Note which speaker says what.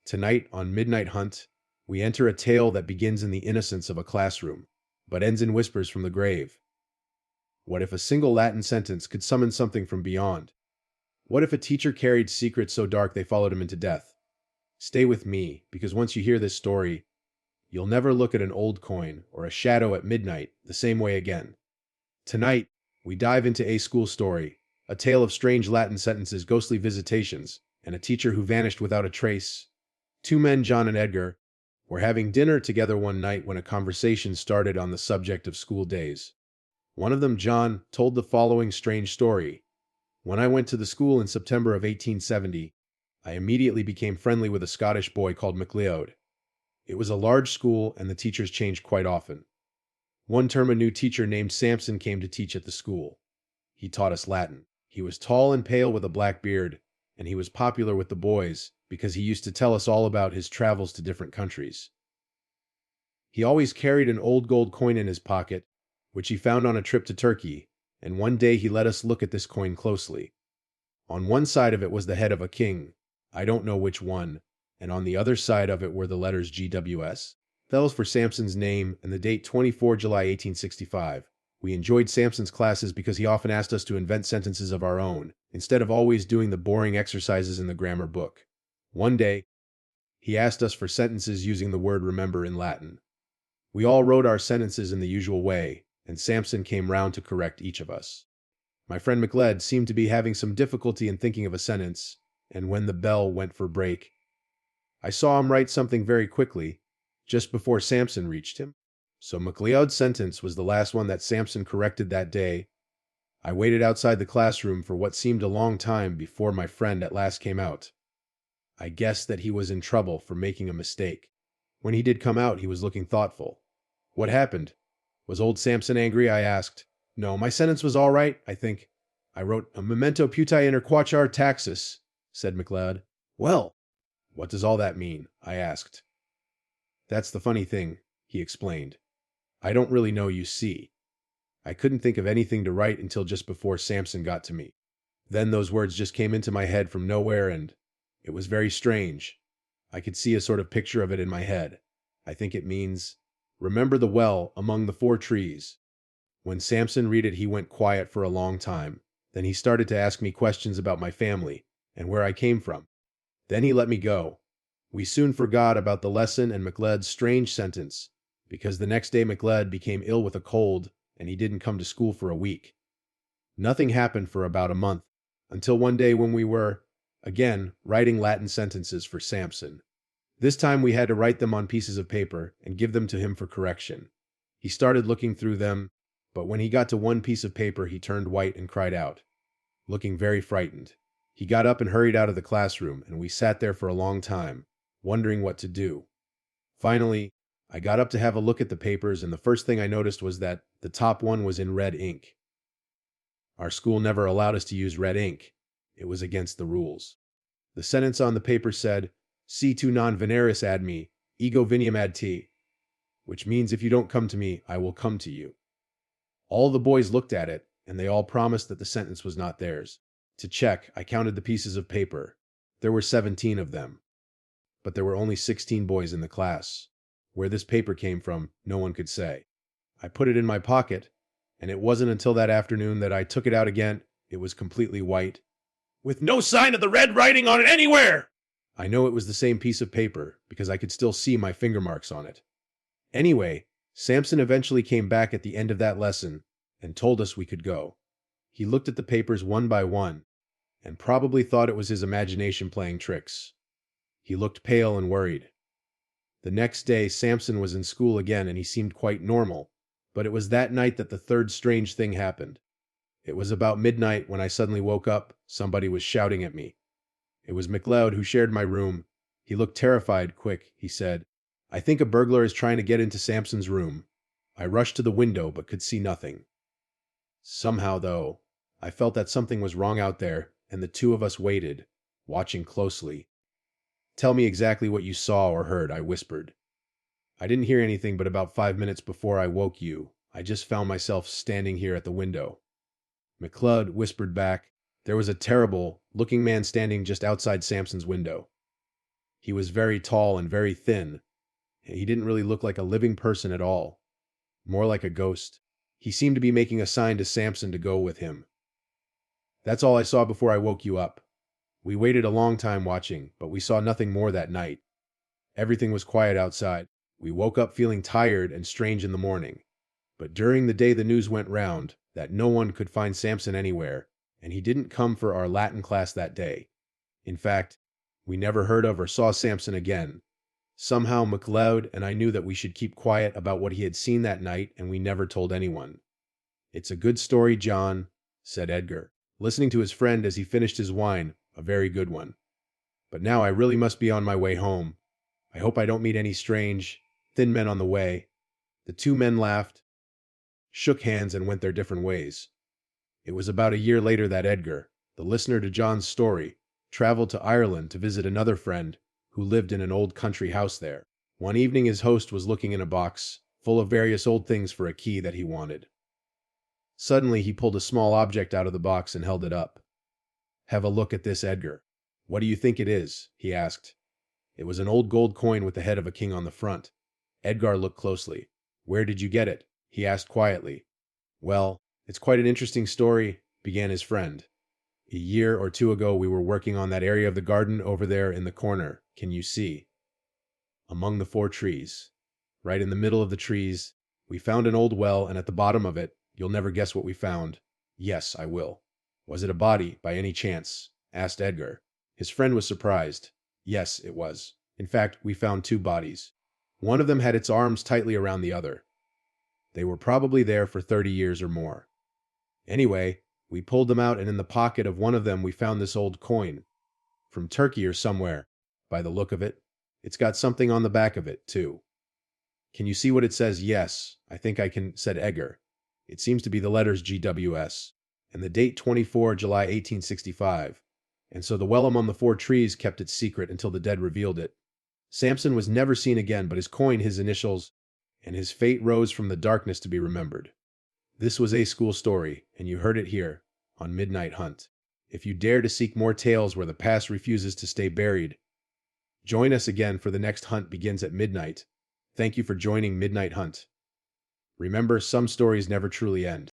Speaker 1: Tonight, on Midnight Hunt, we enter a tale that begins in the innocence of a classroom, but ends in whispers from the grave. What if a single Latin sentence could summon something from beyond? What if a teacher carried secrets so dark they followed him into death? Stay with me, because once you hear this story, you'll never look at an old coin or a shadow at midnight the same way again. Tonight, we dive into a school story, a tale of strange Latin sentences, ghostly visitations, and a teacher who vanished without a trace. Two men, John and Edgar, were having dinner together one night when a conversation started on the subject of school days. One of them, John, told the following strange story. When I went to the school in September of 1870, I immediately became friendly with a Scottish boy called MacLeod. It was a large school, and the teachers changed quite often. One term a new teacher named Samson came to teach at the school. He taught us Latin. He was tall and pale with a black beard, and he was popular with the boys because he used to tell us all about his travels to different countries. He always carried an old gold coin in his pocket, which he found on a trip to Turkey, and one day he let us look at this coin closely. On one side of it was the head of a king, I don't know which one, and on the other side of it were the letters GWS. That was for Samson's name and the date 24 July 1865. We enjoyed Samson's classes because he often asked us to invent sentences of our own, instead of always doing the boring exercises in the grammar book. One day, he asked us for sentences using the word remember in Latin. We all wrote our sentences in the usual way, and Samson came round to correct each of us. My friend MacLeod seemed to be having some difficulty in thinking of a sentence, and when the bell went for break, I saw him write something very quickly, just before Samson reached him. So MacLeod's sentence was the last one that Samson corrected that day. I waited outside the classroom for what seemed a long time before my friend at last came out. I guessed that he was in trouble for making a mistake. When he did come out, he was looking thoughtful. What happened? Was old Samson angry? I asked. No, my sentence was all right, I think. I wrote a memento putai inter quachar taxis, said MacLeod. Well, what does all that mean? I asked. That's the funny thing, he explained. I don't really know, you see. I couldn't think of anything to write until just before Samson got to me. Then those words just came into my head from nowhere, and it was very strange. I could see a sort of picture of it in my head. I think it means, remember the well among the 4 trees. When Samson read it, he went quiet for a long time. Then he started to ask me questions about my family and where I came from. Then he let me go. We soon forgot about the lesson and MacLeod's strange sentence, because the next day MacLeod became ill with a cold, and he didn't come to school for a week. Nothing happened for about a month, until one day when we were, again, writing Latin sentences for Samson. This time we had to write them on pieces of paper and give them to him for correction. He started looking through them, but when he got to one piece of paper, he turned white and cried out, looking very frightened. He got up and hurried out of the classroom, and we sat there for a long time, wondering what to do. Finally, I got up to have a look at the papers, and the first thing I noticed was that the top one was in red ink. Our school never allowed us to use red ink. It was against the rules. The sentence on the paper said, Si tu non veneris ad me, ego veniam ad te, which means if you don't come to me, I will come to you. All the boys looked at it, and they all promised that the sentence was not theirs. To check, I counted the pieces of paper. There were 17 of them. But there were only 16 boys in the class. Where this paper came from, no one could say. I put it in my pocket, and it wasn't until that afternoon that I took it out again. It was completely white, with no sign of the red writing on it anywhere! I know it was the same piece of paper, because I could still see my finger marks on it. Anyway, Samson eventually came back at the end of that lesson and told us we could go. He looked at the papers one by one, and probably thought it was his imagination playing tricks. He looked pale and worried. The next day, Samson was in school again, and he seemed quite normal, but it was that night that the third strange thing happened. It was about midnight when I suddenly woke up. Somebody was shouting at me. It was MacLeod, who shared my room. He looked terrified. Quick, he said. I think a burglar is trying to get into Samson's room. I rushed to the window, but could see nothing. Somehow, though, I felt that something was wrong out there, and the two of us waited, watching closely. Tell me exactly what you saw or heard, I whispered. I didn't hear anything, but about 5 minutes before I woke you, I just found myself standing here at the window. MacLeod whispered back, there was a terrible-looking man standing just outside Samson's window. He was very tall and very thin. He didn't really look like a living person at all, more like a ghost. He seemed to be making a sign to Samson to go with him. That's all I saw before I woke you up. We waited a long time watching, but we saw nothing more that night. Everything was quiet outside. We woke up feeling tired and strange in the morning. But during the day the news went round that no one could find Samson anywhere, and he didn't come for our Latin class that day. In fact, we never heard of or saw Samson again. Somehow MacLeod and I knew that we should keep quiet about what he had seen that night, and we never told anyone. "It's a good story, John," said Edgar, listening to his friend as he finished his wine, a very good one. "But now I really must be on my way home. I hope I don't meet any strange, thin men on the way." The two men laughed, shook hands, and went their different ways. It was about a year later that Edgar, the listener to John's story, traveled to Ireland to visit another friend who lived in an old country house there. One evening his host was looking in a box full of various old things for a key that he wanted. Suddenly he pulled a small object out of the box and held it up. "Have a look at this, Edgar. What do you think it is?" he asked. It was an old gold coin with the head of a king on the front. Edgar looked closely. "Where did you get it?" he asked quietly. "Well, it's quite an interesting story," began his friend. "A year or two ago we were working on that area of the garden over there in the corner. Can you see? Among the 4 trees. Right in the middle of the trees, we found an old well, and at the bottom of it, you'll never guess what we found." "Yes, I will." "Was it a body, by any chance?" asked Edgar. His friend was surprised. "Yes, it was. In fact, we found 2 bodies. One of them had its arms tightly around the other. They were probably there for 30 years or more. Anyway, we pulled them out, and in the pocket of one of them we found this old coin. From Turkey or somewhere, by the look of it. It's got something on the back of it, too." "Can you see what it says?" "Yes, I think I can," said Edgar. "It seems to be the letters GWS, and the date 24 July 1865. And so the well among the 4 trees kept it secret until the dead revealed it. Samson was never seen again, but his coin, his initials, and his fate rose from the darkness to be remembered. This was a school story, and you heard it here, on Midnight Hunt. If you dare to seek more tales where the past refuses to stay buried, join us again, for the next hunt begins at midnight. Thank you for joining Midnight Hunt. Remember, some stories never truly end.